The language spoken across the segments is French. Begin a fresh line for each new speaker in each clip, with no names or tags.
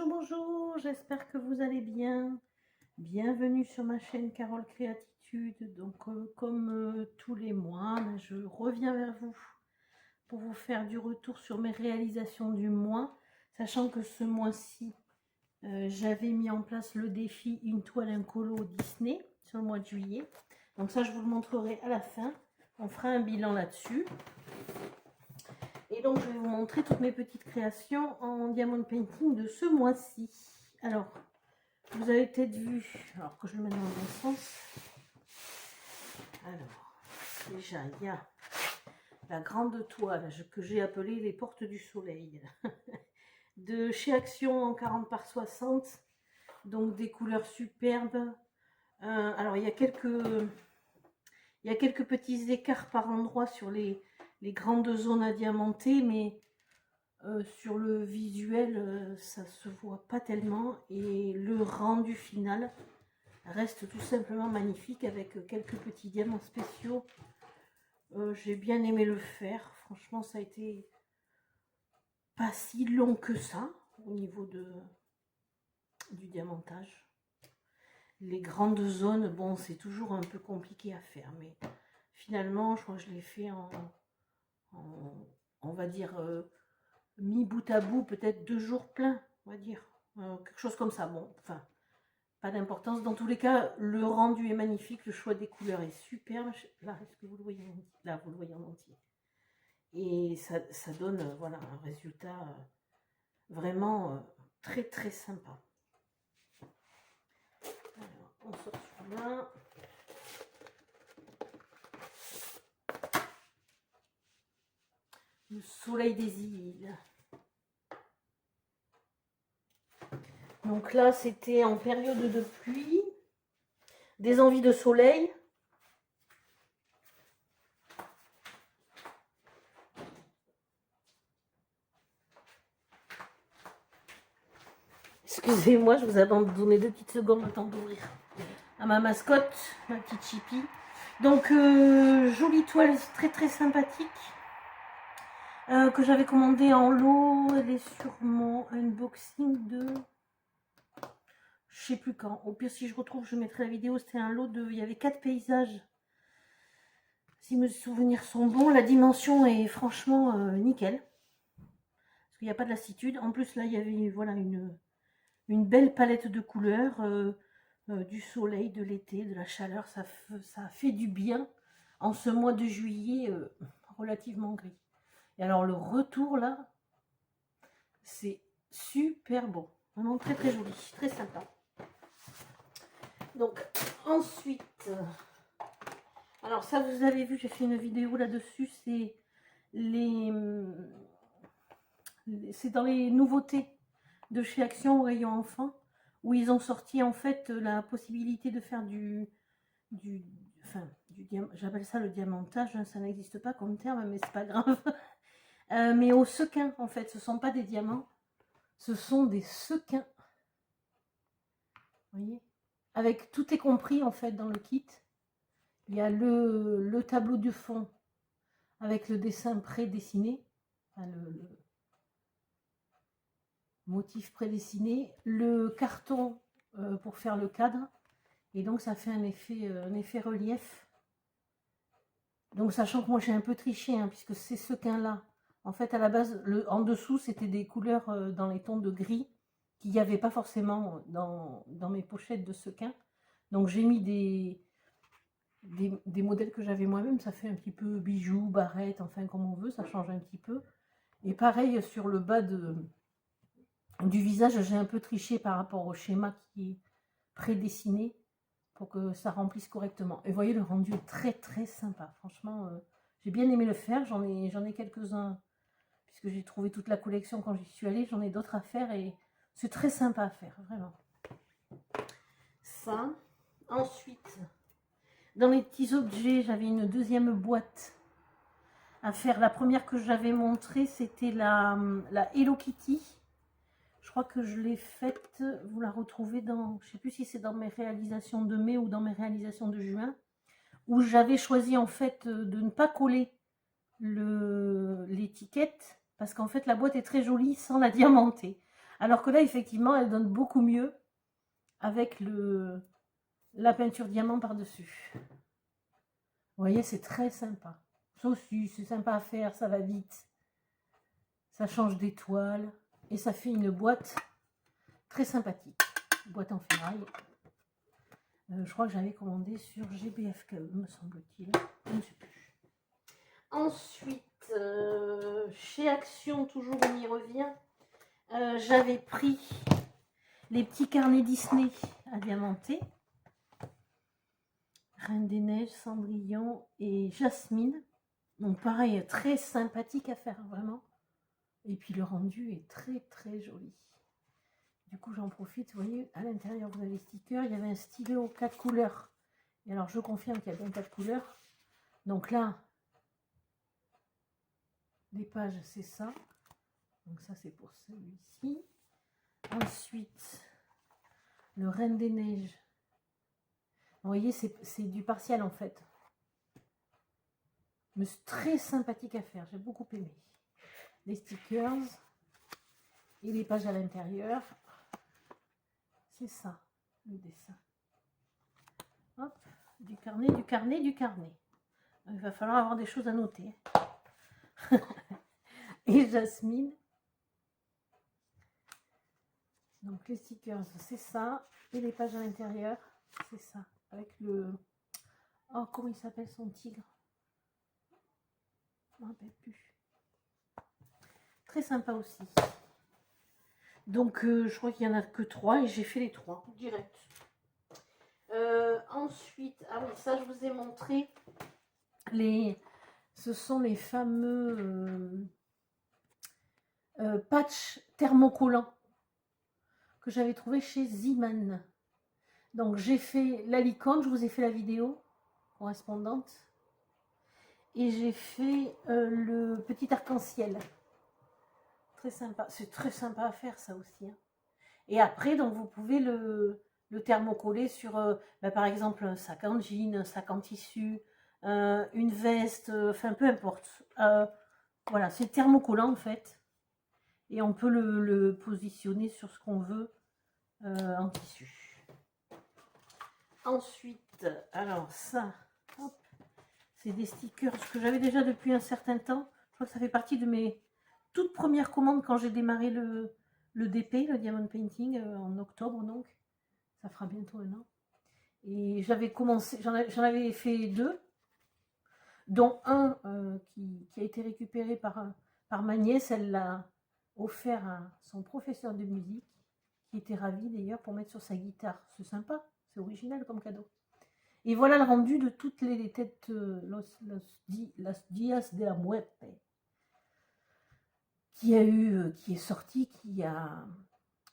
Bonjour, j'espère que vous allez bien. Bienvenue sur ma chaîne Carole Créatitude. Donc, comme tous les mois, là, je reviens vers vous pour vous faire du retour sur mes réalisations du mois, sachant que ce mois-ci, j'avais mis en place le défi Une toile incolo Disney sur le mois de juillet. Donc ça, je vous le montrerai à la fin. On fera un bilan là-dessus. Et donc, je vais vous montrer toutes mes petites créations en diamond painting de ce mois-ci. Alors, vous avez peut-être vu, alors que je le mets dans le bon sens. Alors, déjà, il y a la grande toile que j'ai appelée les portes du soleil. De chez Action en 40 par 60. Donc, des couleurs superbes. Alors, il y a quelques petits écarts par endroit sur les grandes zones à diamanter, mais sur le visuel, ça se voit pas tellement. Et le rendu final reste tout simplement magnifique avec quelques petits diamants spéciaux. J'ai bien aimé le faire. Franchement, ça a été pas si long que ça au niveau du diamantage. Les grandes zones, bon, c'est toujours un peu compliqué à faire, mais finalement, je crois que je l'ai fait on va dire, mis bout à bout, peut-être 2 jours pleins, on va dire. Quelque chose comme ça, bon, enfin, pas d'importance. Dans tous les cas, le rendu est magnifique, le choix des couleurs est superbe. Là, est-ce que vous le voyez en entier? Là, vous le voyez en entier. Et ça donne, voilà, un résultat vraiment très, très sympa. Alors, on sort celui-là. Le soleil des îles. Donc là, c'était en période de pluie, des envies de soleil. Excusez-moi, je vous ai abandonné 2 petites secondes le temps d'ouvrir à ma mascotte, ma petite Chippy. Donc, jolie toile très très sympathique que j'avais commandée en lot. Elle est sur mon unboxing de... Je sais plus quand. Au pire, si je retrouve, je mettrai la vidéo. C'était un lot de... Il y avait 4 paysages. Si mes souvenirs sont bons, la dimension est franchement nickel. Parce qu'il n'y a pas de lassitude. En plus, là, il y avait voilà, une belle palette de couleurs. Du soleil, de l'été, de la chaleur. Ça fait du bien en ce mois de juillet relativement gris. Et alors, le retour, là, c'est super beau. Vraiment très, très joli. Très sympa. Donc, ensuite... alors ça, vous avez vu, j'ai fait une vidéo là-dessus, c'est dans les nouveautés de chez Action au rayon enfant, où ils ont sorti en fait la possibilité de faire j'appelle ça le diamantage, hein, ça n'existe pas comme terme, mais c'est pas grave. Mais au sequin, en fait, ce ne sont pas des diamants, ce sont des sequins. Vous voyez, avec tout est compris en fait dans le kit. Il y a le tableau du fond avec le dessin prédessiné, enfin, le motif prédessiné, le carton pour faire le cadre, et donc ça fait un effet relief. Donc sachant que moi j'ai un peu triché, hein, puisque ces sequins-là, en fait à la base, en dessous c'était des couleurs dans les tons de gris, qu'il n'y avait pas forcément dans mes pochettes de sequins. Donc j'ai mis des modèles que j'avais moi-même, ça fait un petit peu bijoux, barrette, enfin comme on veut, ça change un petit peu. Et pareil sur le bas du visage, j'ai un peu triché par rapport au schéma qui est prédessiné pour que ça remplisse correctement. Et vous voyez, le rendu est très très sympa. Franchement, j'ai bien aimé le faire. J'en ai quelques-uns, puisque j'ai trouvé toute la collection quand j'y suis allée. J'en ai d'autres à faire et c'est très sympa à faire, vraiment. Ça. Ensuite, dans les petits objets, j'avais une deuxième boîte à faire. La première que j'avais montrée, c'était la Hello Kitty. Je crois que je l'ai faite, vous la retrouvez dans, je ne sais plus si c'est dans mes réalisations de mai ou dans mes réalisations de juin, où j'avais choisi en fait de ne pas coller l'étiquette, parce qu'en fait la boîte est très jolie sans la diamanter. Alors que là, effectivement, elle donne beaucoup mieux avec la peinture diamant par-dessus. Vous voyez, c'est très sympa. Ça aussi, c'est sympa à faire, ça va vite. Ça change d'étoile et ça fait une boîte très sympathique. Boîte en ferraille. Je crois que j'avais commandé sur GBFKE, me semble-t-il. Je ne sais plus. Ensuite, chez Action, toujours on y revient, j'avais pris les petits carnets Disney à diamanter. Reine des Neiges, Cendrillon et Jasmine. Donc pareil, très sympathique à faire, vraiment. Et puis le rendu est très très joli. Du coup, j'en profite. Vous voyez, à l'intérieur, vous avez les stickers. Il y avait un stylet aux 4 couleurs. Et alors, je confirme qu'il y a bien 4 couleurs. Donc là, les pages, c'est ça. Donc ça, c'est pour celui-ci. Ensuite, le Reine des Neiges. Vous voyez, c'est du partiel, en fait. Mais c'est très sympathique à faire. J'ai beaucoup aimé. Les stickers. Et les pages à l'intérieur. C'est ça, le dessin. Hop, du carnet, du carnet, du carnet. Il va falloir avoir des choses à noter. Et Jasmine. Donc les stickers, c'est ça. Et les pages à l'intérieur, c'est ça. Avec le... Oh, comment il s'appelle son tigre? Je ne me rappelle plus. Très sympa aussi. Donc je crois qu'il n'y en a que 3 et j'ai fait les 3 direct. Ensuite, ah oui, ça je vous ai montré. Ce sont les fameux patchs thermocollants que j'avais trouvé chez Ziman. Donc j'ai fait la licorne, je vous ai fait la vidéo correspondante. Et j'ai fait le petit arc-en-ciel. Très sympa. C'est très sympa à faire ça aussi. Hein. Et après, donc vous pouvez le thermocoller sur, par exemple, un sac en jean, un sac en tissu, une veste, enfin peu importe. Voilà, c'est thermocollant en fait. Et on peut le positionner sur ce qu'on veut en tissu. Ensuite, alors ça, c'est des stickers que j'avais déjà depuis un certain temps. Je crois que ça fait partie de mes toutes premières commandes quand j'ai démarré le DP, le Diamond Painting, en octobre donc. Ça fera bientôt un an. Et j'avais commencé, j'en avais fait 2, dont un qui a été récupéré par ma nièce. Elle l'a offert à son professeur de musique, qui était ravi d'ailleurs, pour mettre sur sa guitare. C'est sympa, c'est original comme cadeau. Et voilà le rendu de toutes les têtes Las Dias de la Muerte, qui est sorti, qui a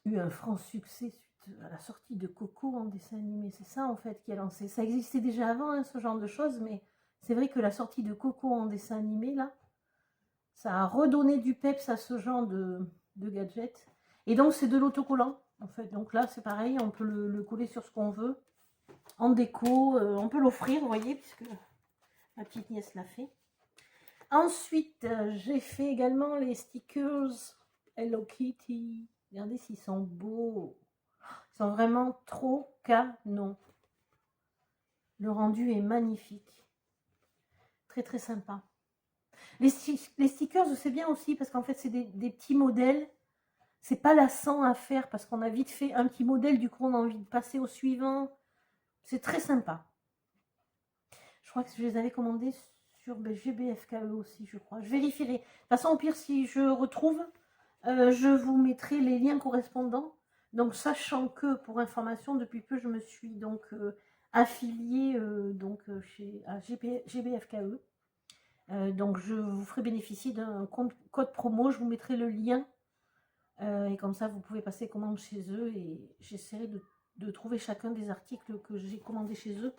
eu un franc succès suite à la sortie de Coco en dessin animé. C'est ça en fait qui a lancé. Ça existait déjà avant, hein, ce genre de choses, mais c'est vrai que la sortie de Coco en dessin animé, là, ça a redonné du peps à ce genre de gadget. Et donc c'est de l'autocollant en fait. Donc là c'est pareil, on peut le coller sur ce qu'on veut. En déco, on peut l'offrir, vous voyez, puisque ma petite nièce l'a fait. Ensuite, j'ai fait également les stickers Hello Kitty. Regardez s'ils sont beaux. Ils sont vraiment trop canons. Le rendu est magnifique. Très très sympa. Les stickers, c'est bien aussi parce qu'en fait, c'est des petits modèles. C'est pas lassant à faire parce qu'on a vite fait un petit modèle. Du coup, on a envie de passer au suivant. C'est très sympa. Je crois que je les avais commandés sur GBFKE aussi, je crois. Je vérifierai. De toute façon, au pire, si je retrouve, je vous mettrai les liens correspondants. Donc, sachant que, pour information, depuis peu, je me suis donc affiliée à GBFKE. Donc, je vous ferai bénéficier d'un code promo. Je vous mettrai le lien. Et comme ça, vous pouvez passer commande chez eux. Et j'essaierai de trouver chacun des articles que j'ai commandés chez eux,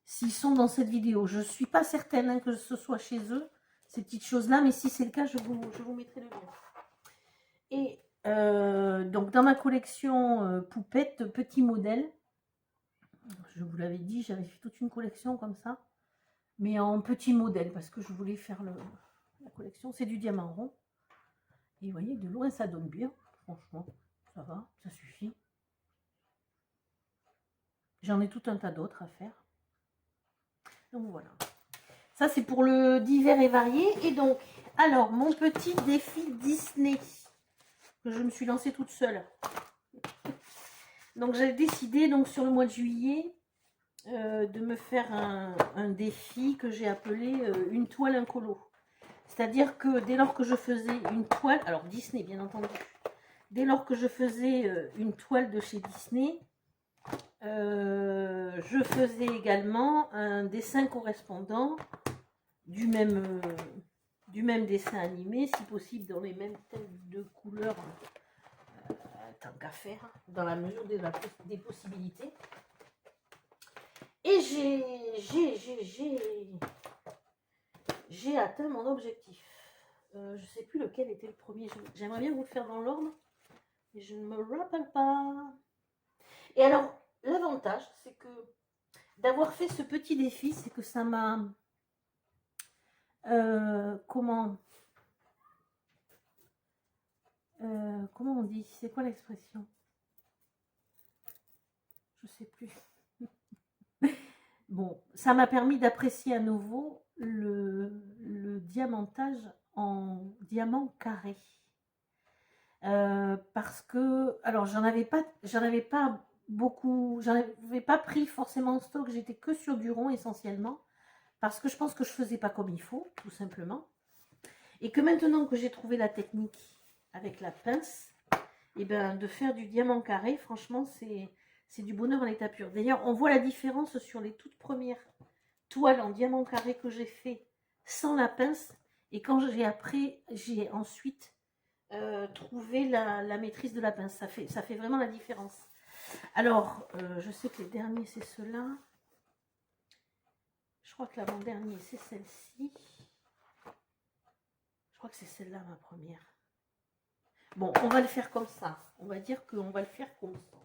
s'ils sont dans cette vidéo. Je ne suis pas certaine hein, que ce soit chez eux, ces petites choses-là, mais si c'est le cas, je vous mettrai le lien. Et donc, dans ma collection poupette, petits modèles, je vous l'avais dit, j'avais fait toute une collection comme ça, mais en petits modèles, parce que je voulais faire la collection. C'est du diamant rond. Et vous voyez, de loin, ça donne bien, franchement. ça va, ça suffit. J'en ai tout un tas d'autres à faire. Donc voilà. Ça, c'est pour le divers et varié. Et donc, alors, mon petit défi Disney, que je me suis lancée toute seule. Donc, j'ai décidé, donc, sur le mois de juillet, de me faire un défi que j'ai appelé une toile incolo. C'est-à-dire que dès lors que je faisais une toile, alors Disney, bien entendu, dès lors que je faisais une toile de chez Disney, je faisais également un dessin correspondant du même dessin animé, si possible dans les mêmes teintes de couleurs, tant qu'à faire, dans la mesure des possibilités. Et j'ai atteint mon objectif. Je ne sais plus lequel était le premier. J'aimerais bien vous le faire dans l'ordre, mais je ne me rappelle pas. Et alors, l'avantage, c'est que d'avoir fait ce petit défi, c'est que ça m'a... comment on dit? C'est quoi l'expression? Je sais plus. Bon, ça m'a permis d'apprécier à nouveau le diamantage en diamant carré. Parce que, alors j'en avais pas beaucoup, j'en avais pas pris forcément en stock, j'étais que sur du rond essentiellement, parce que je pense que je faisais pas comme il faut, tout simplement. Et que maintenant que j'ai trouvé la technique avec la pince, et ben de faire du diamant carré, franchement, c'est du bonheur en état pur. D'ailleurs, on voit la différence sur les toutes premières toiles en diamant carré que j'ai fait sans la pince, et quand j'ai ensuite trouvé la maîtrise de la pince. Ça fait vraiment la différence. Alors, je sais que les derniers, c'est ceux-là. Je crois que l'avant-dernier, c'est celle-ci. Je crois que c'est celle-là, ma première. Bon, on va le faire comme ça. On va dire qu'on va le faire comme ça.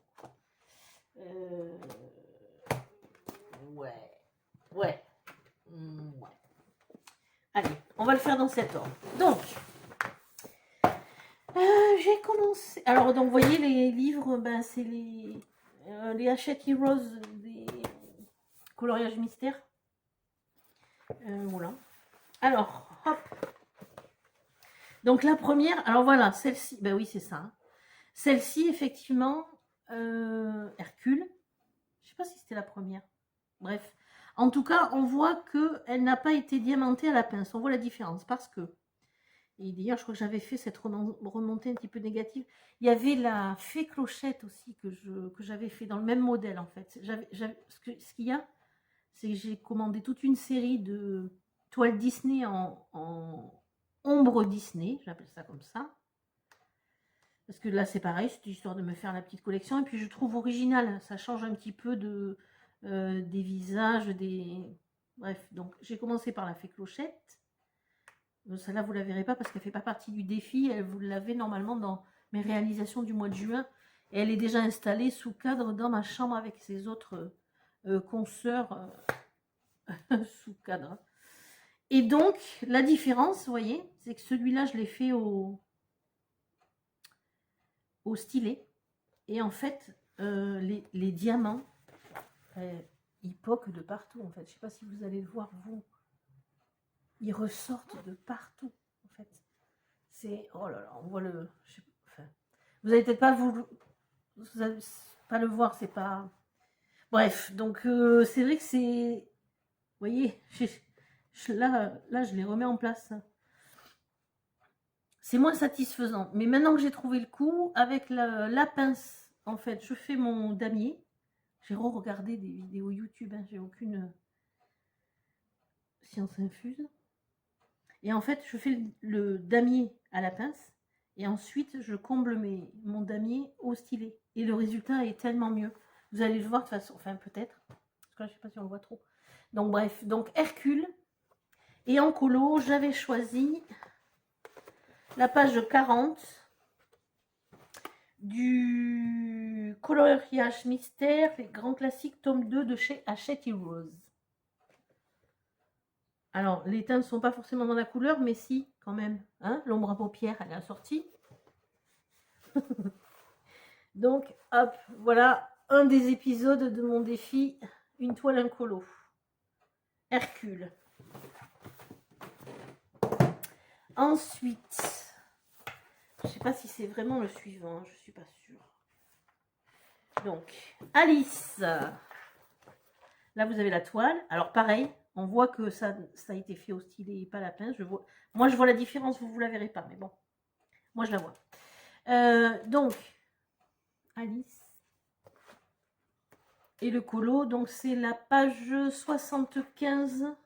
Ouais. Ouais. Ouais. Allez, on va le faire dans cet ordre. Donc, j'ai commencé... Alors, donc, vous voyez, les livres, ben, c'est les Hachette Heroes des coloriages mystères. Voilà. Alors, hop. Donc, la première, alors voilà, celle-ci, ben oui, c'est ça. Hein. Celle-ci, effectivement, Hercule. Je sais pas si c'était la première. Bref. En tout cas, on voit qu'elle n'a pas été diamantée à la pince. On voit la différence parce que... Et d'ailleurs, je crois que j'avais fait cette remontée un petit peu négative. Il y avait la fée Clochette aussi que j'avais fait dans le même modèle, en fait. Ce qu'il y a, c'est que j'ai commandé toute une série de toiles Disney en ombre Disney, j'appelle ça comme ça. Parce que là, c'est pareil, c'est histoire de me faire la petite collection. Et puis, je trouve original. Ça change un petit peu des visages, Bref, donc j'ai commencé par la fée Clochette. Celle-là, vous ne la verrez pas parce qu'elle ne fait pas partie du défi. Vous l'avez normalement dans mes réalisations du mois de juin. Et elle est déjà installée sous cadre dans ma chambre avec ses autres consoeurs sous cadre. Et donc, la différence, vous voyez, c'est que celui-là, je l'ai fait au stylet. Et en fait, les diamants, ils poquent de partout, en fait. Je ne sais pas si vous allez le voir, vous. Ils ressortent de partout, en fait. C'est... Oh là là, on voit le... Enfin, vous n'allez peut-être pas vous allez pas le voir, c'est pas... Bref, donc c'est vrai que c'est... Vous voyez, là, je les remets en place. C'est moins satisfaisant. Mais maintenant que j'ai trouvé le coup, avec la pince, en fait, je fais mon damier. J'ai re-regardé des vidéos YouTube, hein, j'ai aucune science infuse. Et en fait, je fais le damier à la pince. Et ensuite, je comble mon damier au stylet. Et le résultat est tellement mieux. Vous allez le voir de toute façon, enfin peut-être. Parce que là, je ne sais pas si on le voit trop. Donc bref, donc Hercule. Et en colo, j'avais choisi la page 40 du coloriage mystère, les grands classiques, tome 2 de chez Hachette Heroes. Alors, les teintes ne sont pas forcément dans la couleur, mais si, quand même. Hein, l'ombre à paupières, elle est assortie. Donc, hop, voilà un des épisodes de mon défi, une toile incolo. Hercule. Ensuite, je ne sais pas si c'est vraiment le suivant, je ne suis pas sûre. Donc, Alice. Là, vous avez la toile. Alors, pareil, on voit que ça a été fait au stylet et pas à la pince. Moi, je vois la différence, vous ne la verrez pas, mais bon, moi, je la vois. Donc, Alice. Et le colo, donc c'est la page 75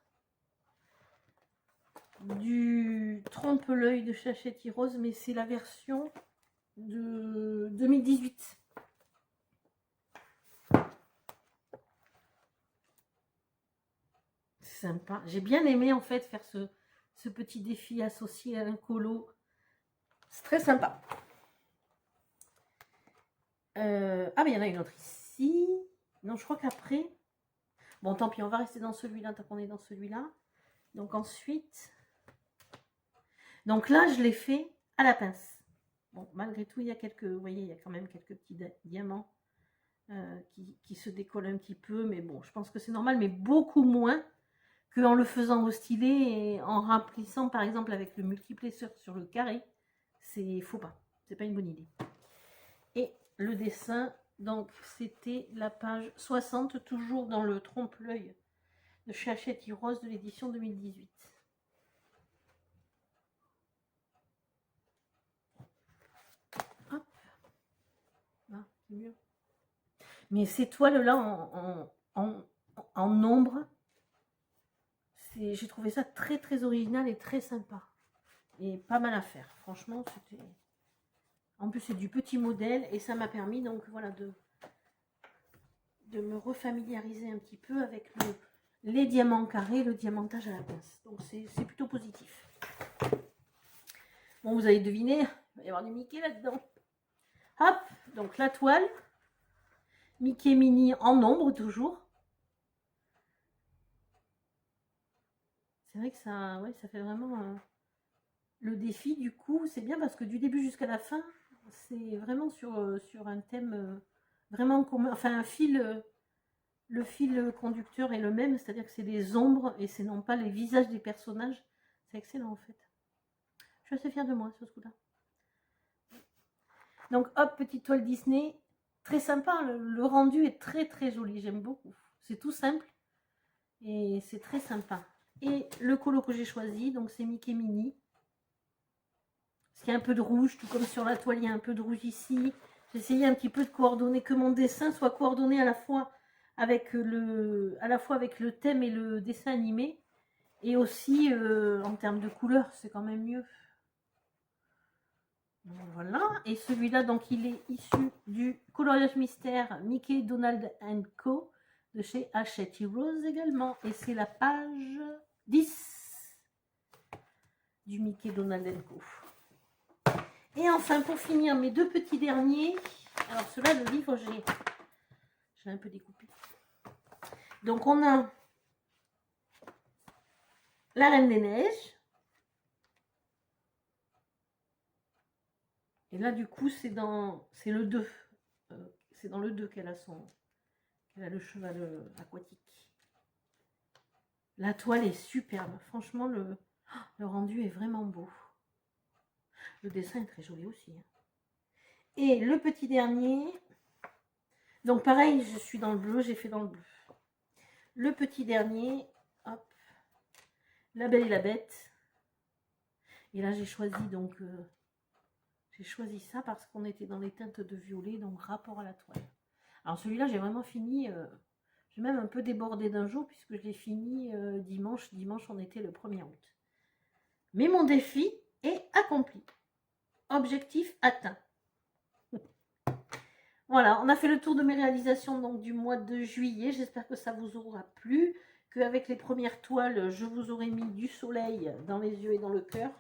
du Trompe-l'œil de Hachette Rose, mais c'est la version de 2018. Sympa. J'ai bien aimé en fait faire ce petit défi associé à un colo. C'est très sympa. Ah mais il y en a une autre ici. Non, je crois qu'après... Bon, tant pis, on va rester dans celui-là tant qu'on est dans celui-là. Donc ensuite... Donc là, je l'ai fait à la pince. Bon, malgré tout, il y a quelques... Vous voyez, il y a quand même quelques petits diamants qui se décollent un petit peu. Mais bon, je pense que c'est normal, mais beaucoup moins qu'en le faisant au stylet et en remplissant, par exemple, avec le multiplesseur sur le carré. C'est faut pas. C'est pas une bonne idée. Et le dessin... Donc, c'était la page 60, toujours dans le trompe-l'œil de chez Hachette Rose de l'édition 2018. Hop. Là, c'est mieux. Mais ces toiles-là en ombre, j'ai trouvé ça très très original et très sympa. Et pas mal à faire. Franchement, c'était... En plus, c'est du petit modèle et ça m'a permis donc voilà de me refamiliariser un petit peu avec les diamants carrés, le diamantage à la pince. Donc c'est plutôt positif. Bon, vous avez deviné, il va y avoir du Mickey là-dedans. Hop, donc la toile. Mickey Mini en ombre toujours. C'est vrai que ça, ouais, ça fait vraiment le défi du coup. C'est bien parce que du début jusqu'à la fin, c'est vraiment sur un thème vraiment commun. Enfin, un fil... le fil conducteur est le même, c'est-à-dire que c'est des ombres et c'est non pas les visages des personnages. C'est excellent en fait. Je suis assez fière de moi sur ce coup-là. Donc hop, petite toile Disney. Très sympa, le rendu est très très joli, j'aime beaucoup. C'est tout simple et c'est très sympa. Et le colo que j'ai choisi, donc c'est Mickey Mini. Parce qu'il y a un peu de rouge, tout comme sur la toile, il y a un peu de rouge ici. J'ai essayé un petit peu de coordonner, que mon dessin soit coordonné à la fois avec le thème et le dessin animé. Et aussi, en termes de couleurs, c'est quand même mieux. Donc, voilà. Et celui-là, donc, il est issu du coloriage mystère Mickey, Donald Co. de chez Hachette Rose également. Et c'est la page 10 du Mickey, Donald Co. Et enfin, pour finir, mes deux petits derniers. Alors, ceux-là, le livre, j'ai un peu découpé. Donc, on a La Reine des Neiges. Et là, du coup, c'est le 2. C'est dans le 2 qu'elle a le cheval aquatique. La toile est superbe. Franchement, le rendu est vraiment beau. Le dessin est très joli aussi. Et le petit dernier. Donc pareil, je suis dans le bleu, j'ai fait dans le bleu. Le petit dernier, hop, La Belle et la Bête. Et là, j'ai choisi donc... j'ai choisi ça parce qu'on était dans les teintes de violet, donc rapport à la toile. Alors celui-là, j'ai vraiment fini... j'ai même un peu débordé d'un jour puisque je l'ai fini dimanche. Dimanche, on était le 1er août. Mais mon défi est accompli. Objectif atteint. Voilà, on a fait le tour de mes réalisations donc, du mois de juillet. J'espère que ça vous aura plu. Qu'avec les premières toiles, je vous aurai mis du soleil dans les yeux et dans le cœur.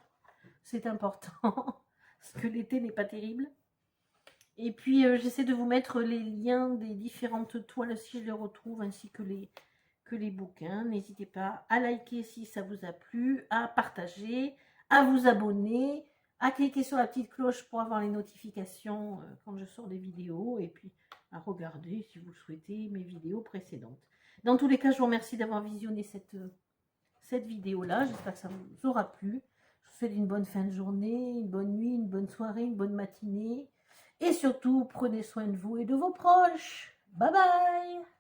C'est important. Parce que l'été n'est pas terrible. Et puis, j'essaie de vous mettre les liens des différentes toiles si je les retrouve, ainsi que les bouquins. N'hésitez pas à liker si ça vous a plu, à partager, à vous abonner. à cliquer sur la petite cloche pour avoir les notifications quand je sors des vidéos, et puis à regarder, si vous le souhaitez, mes vidéos précédentes. Dans tous les cas, je vous remercie d'avoir visionné cette vidéo-là. J'espère que ça vous aura plu. Je vous souhaite une bonne fin de journée, une bonne nuit, une bonne soirée, une bonne matinée. Et surtout, prenez soin de vous et de vos proches. Bye bye!